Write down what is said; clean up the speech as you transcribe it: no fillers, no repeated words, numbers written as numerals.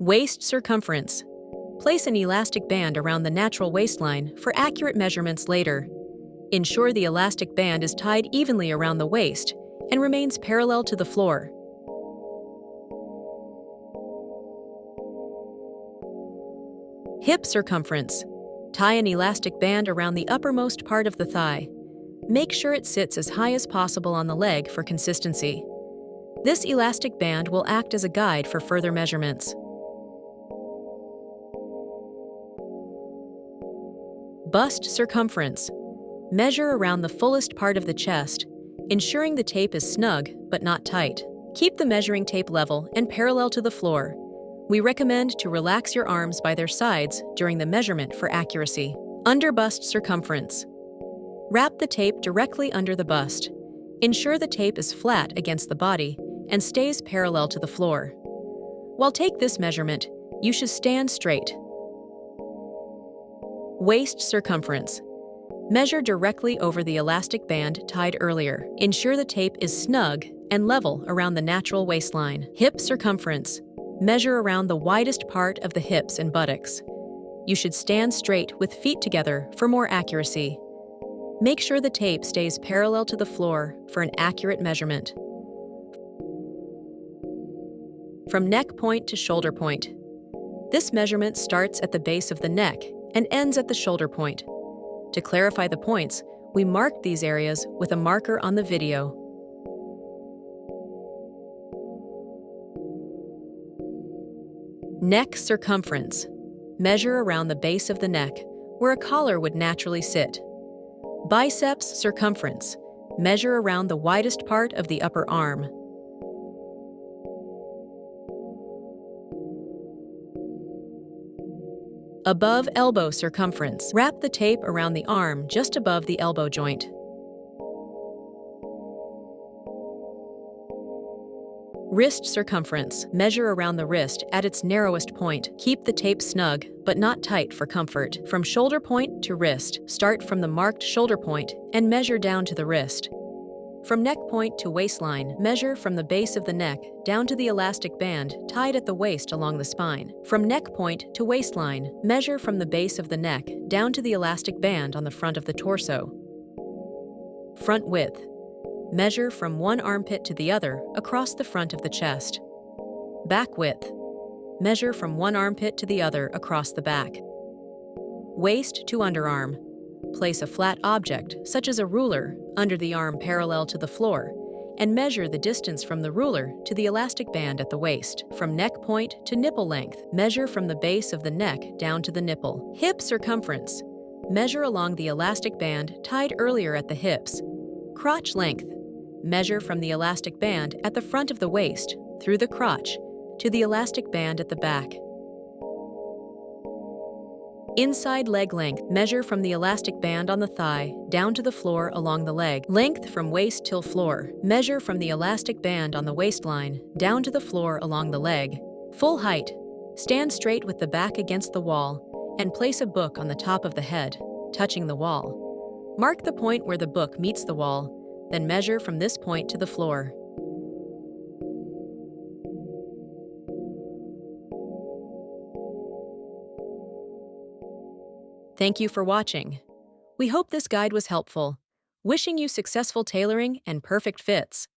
Waist circumference. Place an elastic band around the natural waistline for accurate measurements later. Ensure the elastic band is tied evenly around the waist and remains parallel to the floor. Hip circumference. Tie an elastic band around the uppermost part of the thigh. Make sure it sits as high as possible on the leg for consistency. This elastic band will act as a guide for further measurements. Bust circumference. Measure around the fullest part of the chest, ensuring the tape is snug but not tight. Keep the measuring tape level and parallel to the floor. We recommend to relax your arms by their sides during the measurement for accuracy. Under bust circumference. Wrap the tape directly under the bust. Ensure the tape is flat against the body and stays parallel to the floor. While take this measurement, you should stand straight. Waist circumference. Measure directly over the elastic band tied earlier. Ensure the tape is snug and level around the natural waistline. Hip circumference. Measure around the widest part of the hips and buttocks. You should stand straight with feet together for more accuracy. Make sure the tape stays parallel to the floor for an accurate measurement. From neck point to shoulder point. This measurement starts at the base of the neck and ends at the shoulder point. To clarify the points, we marked these areas with a marker on the video. Neck circumference. Measure around the base of the neck, where a collar would naturally sit. Biceps circumference. Measure around the widest part of the upper arm. Above elbow circumference. Wrap the tape around the arm just above the elbow joint. Wrist circumference. Measure around the wrist at its narrowest point. Keep the tape snug, but not tight for comfort. From shoulder point to wrist, start from the marked shoulder point and measure down to the wrist. From neck point to waistline, measure from the base of the neck down to the elastic band tied at the waist along the spine. From neck point to waistline, measure from the base of the neck down to the elastic band on the front of the torso. Front width. Measure from one armpit to the other across the front of the chest. Back width. Measure from one armpit to the other across the back. Waist to underarm. Place a flat object, such as a ruler, under the arm parallel to the floor, and measure the distance from the ruler to the elastic band at the waist. From neck point to nipple length, measure from the base of the neck down to the nipple. Hip circumference. Measure along the elastic band tied earlier at the hips. Crotch length. Measure from the elastic band at the front of the waist, through the crotch, to the elastic band at the back. Inside leg length. Measure from the elastic band on the thigh down to the floor along the leg. Length from waist till floor. Measure from the elastic band on the waistline down to the floor along the leg. Full height. Stand straight with the back against the wall and place a book on the top of the head, touching the wall. Mark the point where the book meets the wall, then measure from this point to the floor. Thank you for watching. We hope this guide was helpful. Wishing you successful tailoring and perfect fits.